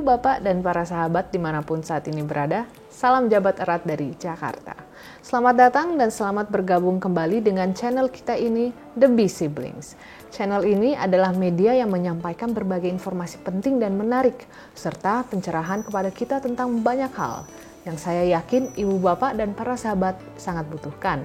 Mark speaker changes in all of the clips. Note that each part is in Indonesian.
Speaker 1: Ibu, Bapak, dan para sahabat dimanapun saat ini berada, salam jabat erat dari Jakarta. Selamat datang dan selamat bergabung kembali dengan channel kita ini, The Bee Siblings. Channel ini adalah media yang menyampaikan berbagai informasi penting dan menarik, serta pencerahan kepada kita tentang banyak hal, yang saya yakin Ibu, Bapak, dan para sahabat sangat butuhkan.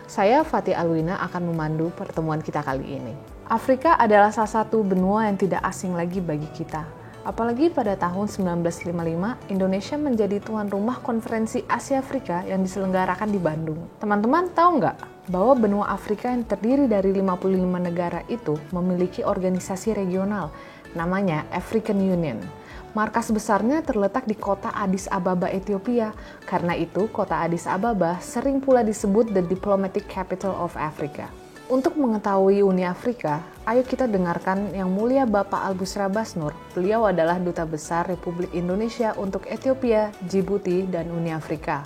Speaker 1: Saya, Fatih Alwina, akan memandu pertemuan kita kali ini. Afrika adalah salah satu benua yang tidak asing lagi bagi kita. Apalagi pada tahun 1955, Indonesia menjadi tuan rumah konferensi Asia-Afrika yang diselenggarakan di Bandung. Teman-teman tahu nggak bahwa benua Afrika yang terdiri dari 55 negara itu memiliki organisasi regional, namanya African Union. Markas besarnya terletak di kota Addis Ababa, Ethiopia. Karena itu, kota Addis Ababa sering pula disebut the diplomatic capital of Africa. Untuk mengetahui Uni Afrika, ayo kita dengarkan Yang Mulia Bapak Albusra Basnur. Beliau adalah Duta Besar Republik Indonesia untuk Ethiopia, Djibouti, dan Uni Afrika.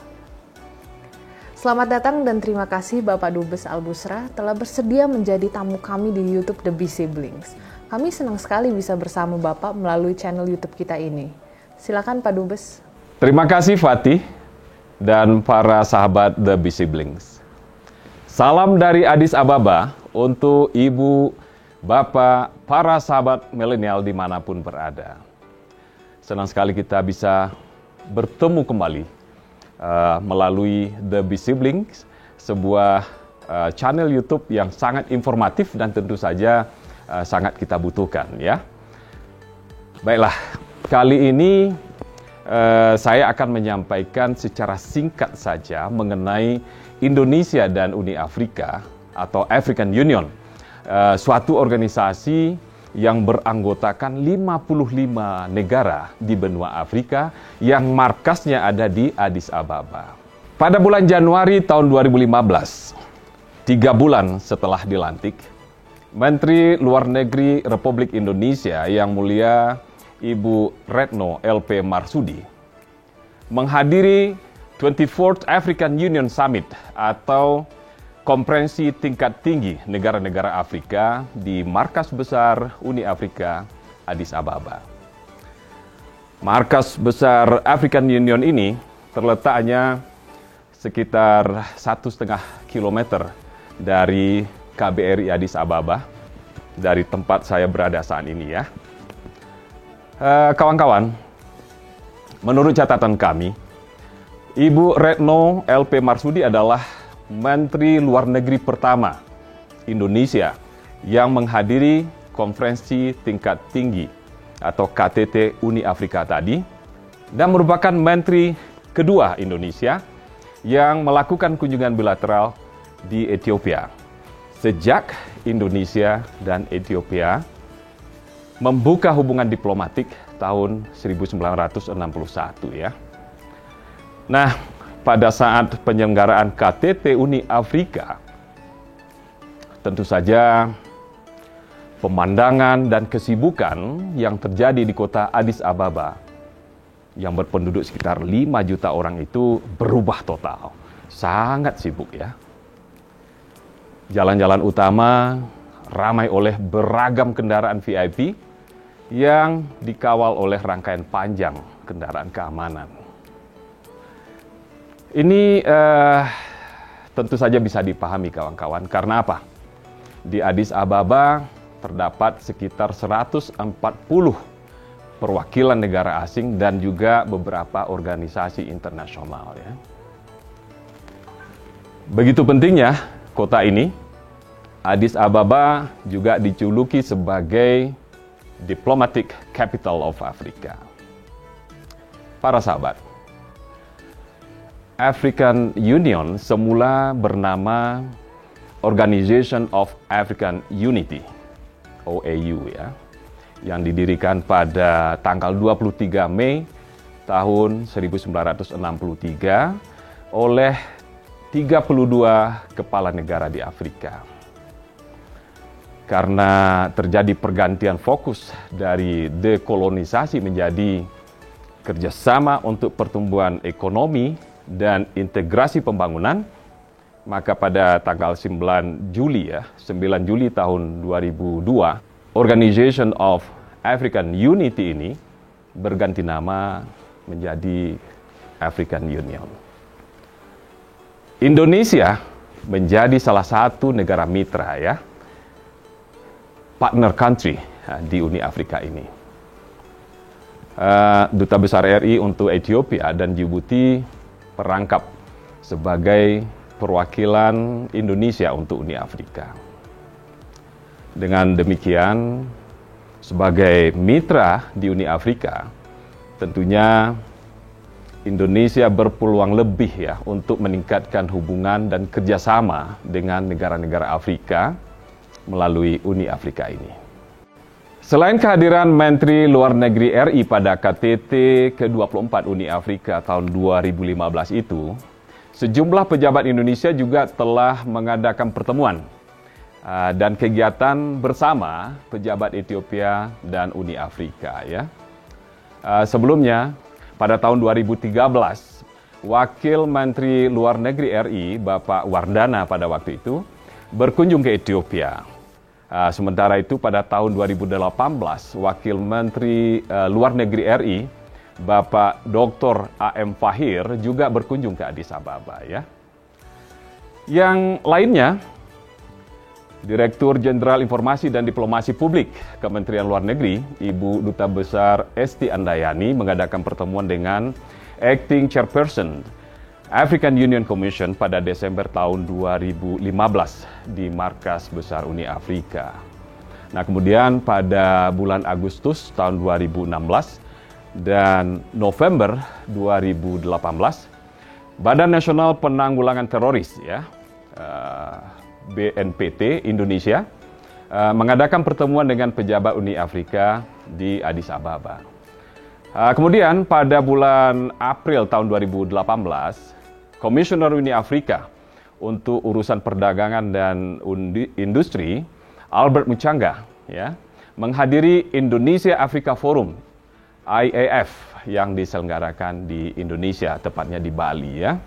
Speaker 1: Selamat datang dan terima kasih Bapak Dubes Albusra telah bersedia menjadi tamu kami di YouTube The Bee Siblings. Kami senang sekali bisa bersama Bapak melalui channel YouTube kita ini. Silakan Pak Dubes.
Speaker 2: Terima kasih Fatih dan para sahabat The Bee Siblings. Salam dari Addis Ababa untuk Ibu, Bapak, para sahabat milenial dimanapun berada. Senang sekali kita bisa bertemu kembali melalui The Bee Siblings, sebuah channel YouTube yang sangat informatif dan tentu saja sangat kita butuhkan, ya. Baiklah, kali ini saya akan menyampaikan secara singkat saja mengenai Indonesia dan Uni Afrika atau African Union, suatu organisasi yang beranggotakan 55 negara di benua Afrika yang markasnya ada di Addis Ababa. Pada bulan Januari tahun 2015, 3 bulan setelah dilantik, Menteri Luar Negeri Republik Indonesia Yang Mulia Ibu Retno LP Marsudi menghadiri 24th African Union Summit atau konferensi tingkat tinggi negara-negara Afrika di markas besar Uni Afrika, Addis Ababa. Markas besar African Union ini terletaknya sekitar 1,5 kilometer dari KBRI Addis Ababa, dari tempat saya berada saat ini, ya. Kawan-kawan, menurut catatan kami, Ibu Retno LP Marsudi adalah Menteri Luar Negeri pertama Indonesia yang menghadiri konferensi tingkat tinggi atau KTT Uni Afrika tadi, dan merupakan Menteri kedua Indonesia yang melakukan kunjungan bilateral di Ethiopia sejak Indonesia dan Ethiopia membuka hubungan diplomatik tahun 1961, ya. Nah, pada saat penyelenggaraan KTT Uni Afrika, tentu saja pemandangan dan kesibukan yang terjadi di kota Addis Ababa yang berpenduduk sekitar 5 juta orang itu berubah total. Sangat sibuk, ya. Jalan-jalan utama ramai oleh beragam kendaraan VIP yang dikawal oleh rangkaian panjang kendaraan keamanan. Ini tentu saja bisa dipahami kawan-kawan, karena apa? Di Addis Ababa terdapat sekitar 140 perwakilan negara asing dan juga beberapa organisasi internasional, ya. Begitu pentingnya kota ini, Addis Ababa juga dijuluki sebagai Diplomatic Capital of Africa. Para sahabat, African Union semula bernama Organization of African Unity, OAU, ya, yang didirikan pada tanggal 23 Mei tahun 1963 oleh 32 kepala negara di Afrika. Karena terjadi pergantian fokus dari dekolonisasi menjadi kerjasama untuk pertumbuhan ekonomi dan integrasi pembangunan, maka pada tanggal 9 Juli tahun 2002, Organization of African Unity ini berganti nama menjadi African Union. Indonesia menjadi salah satu negara mitra ya, partner country di Uni Afrika ini. Duta Besar RI untuk Ethiopia dan Djibouti merangkap sebagai perwakilan Indonesia untuk Uni Afrika. Dengan demikian, sebagai mitra di Uni Afrika, tentunya Indonesia berpeluang lebih ya untuk meningkatkan hubungan dan kerjasama dengan negara-negara Afrika melalui Uni Afrika ini. Selain kehadiran Menteri Luar Negeri RI pada KTT ke-24 Uni Afrika tahun 2015 itu, sejumlah pejabat Indonesia juga telah mengadakan pertemuan dan kegiatan bersama pejabat Ethiopia dan Uni Afrika ya. Sebelumnya, pada tahun 2013, Wakil Menteri Luar Negeri RI, Bapak Wardana pada waktu itu, berkunjung ke Ethiopia. Sementara itu pada tahun 2018, Wakil Menteri Luar Negeri RI, Bapak Dr. A.M. Fahir, juga berkunjung ke Addis Ababa. Ya. Yang lainnya, Direktur Jenderal Informasi dan Diplomasi Publik Kementerian Luar Negeri, Ibu Duta Besar Esti Andayani mengadakan pertemuan dengan Acting Chairperson African Union Commission pada Desember tahun 2015 di Markas Besar Uni Afrika. Nah, kemudian pada bulan Agustus tahun 2016 dan November 2018, Badan Nasional Penanggulangan Teroris ya, BNPT Indonesia mengadakan pertemuan dengan pejabat Uni Afrika di Addis Ababa. Kemudian pada bulan April tahun 2018, Komisioner Uni Afrika untuk urusan perdagangan dan industri, Albert Muchanga, ya, menghadiri Indonesia Africa Forum IAF yang diselenggarakan di Indonesia, tepatnya di Bali. Ya.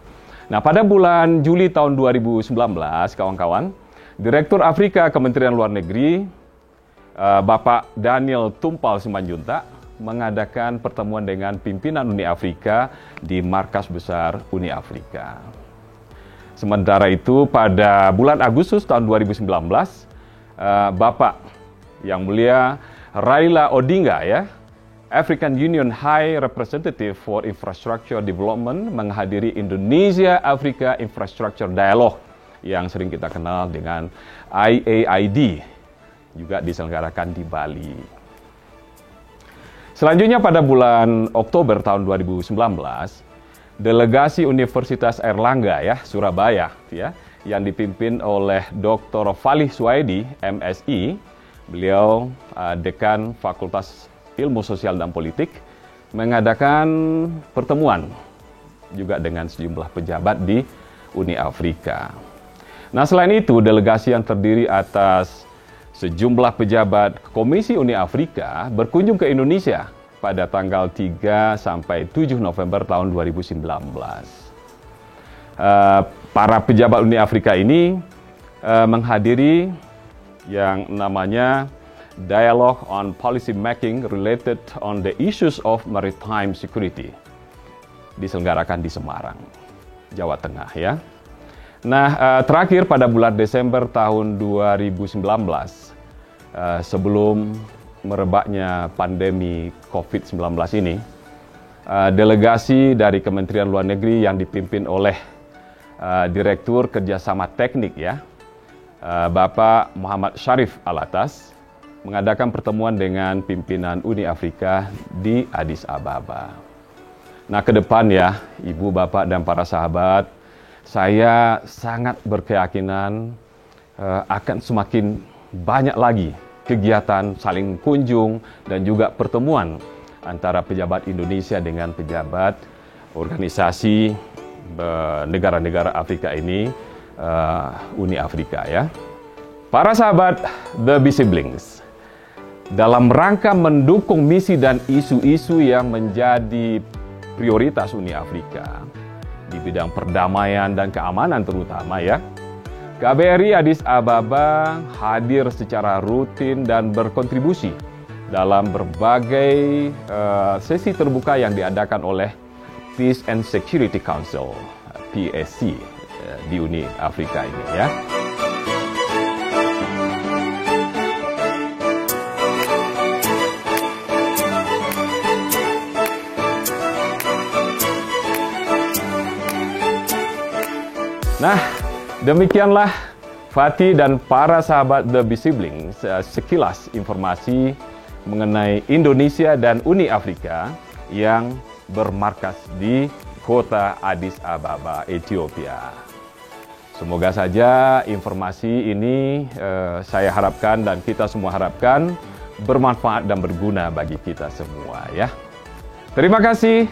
Speaker 2: Nah, pada bulan Juli tahun 2019, kawan-kawan, Direktur Afrika Kementerian Luar Negeri, Bapak Daniel Tumpal Simanjuntak, mengadakan pertemuan dengan pimpinan Uni Afrika di Markas Besar Uni Afrika. Sementara itu, pada bulan Agustus tahun 2019, Bapak Yang Mulia Raila Odinga, ya, African Union High Representative for Infrastructure Development, menghadiri Indonesia Africa Infrastructure Dialogue yang sering kita kenal dengan IAID, juga diselenggarakan di Bali. Selanjutnya pada bulan Oktober tahun 2019, delegasi Universitas Airlangga ya, Surabaya ya, yang dipimpin oleh Dr. Falih Suwaidi, MSI, beliau Dekan Fakultas Ilmu Sosial dan Politik, mengadakan pertemuan juga dengan sejumlah pejabat di Uni Afrika. Nah, selain itu, delegasi yang terdiri atas sejumlah pejabat Komisi Uni Afrika berkunjung ke Indonesia pada tanggal 3 sampai 7 November tahun 2019. Para pejabat Uni Afrika ini menghadiri yang namanya Dialogue on Policy Making Related on the Issues of Maritime Security, diselenggarakan di Semarang, Jawa Tengah ya. Nah, terakhir pada bulan Desember tahun 2019, sebelum merebaknya pandemi COVID-19 ini, delegasi dari Kementerian Luar Negeri yang dipimpin oleh Direktur Kerjasama Teknik ya, Bapak Muhammad Syarif Alatas, mengadakan pertemuan dengan pimpinan Uni Afrika di Addis Ababa. Nah, ke depan ya, Ibu, Bapak, dan para sahabat, saya sangat berkeyakinan akan semakin banyak lagi kegiatan saling kunjung dan juga pertemuan antara pejabat Indonesia dengan pejabat organisasi negara-negara Afrika ini, Uni Afrika ya. Para sahabat The Bee Siblings, dalam rangka mendukung misi dan isu-isu yang menjadi prioritas Uni Afrika di bidang perdamaian dan keamanan terutama ya, KBRI Addis Ababa hadir secara rutin dan berkontribusi dalam berbagai sesi terbuka yang diadakan oleh Peace and Security Council, PSC, di Uni Afrika ini ya. Nah, demikianlah Fatih dan para sahabat The Bee Siblings sekilas informasi mengenai Indonesia dan Uni Afrika yang bermarkas di kota Addis Ababa, Ethiopia. Semoga saja informasi ini saya harapkan dan kita semua harapkan bermanfaat dan berguna bagi kita semua ya. Terima kasih.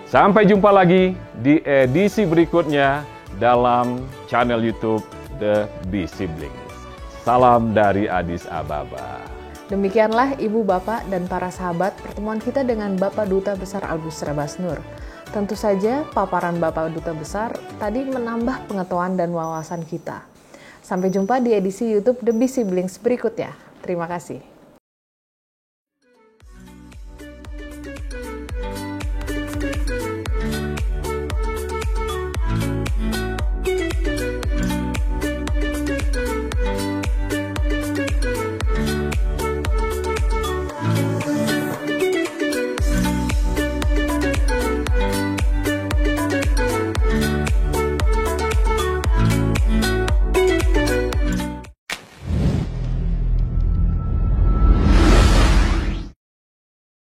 Speaker 2: Sampai jumpa lagi di edisi berikutnya dalam channel YouTube The Bee Siblings. Salam dari Addis Ababa.
Speaker 1: Demikianlah Ibu, Bapak, dan para sahabat pertemuan kita dengan Bapak Duta Besar Albusra Basnur. Tentu saja paparan Bapak Duta Besar tadi menambah pengetahuan dan wawasan kita. Sampai jumpa di edisi YouTube The Bee Siblings berikutnya. Terima kasih.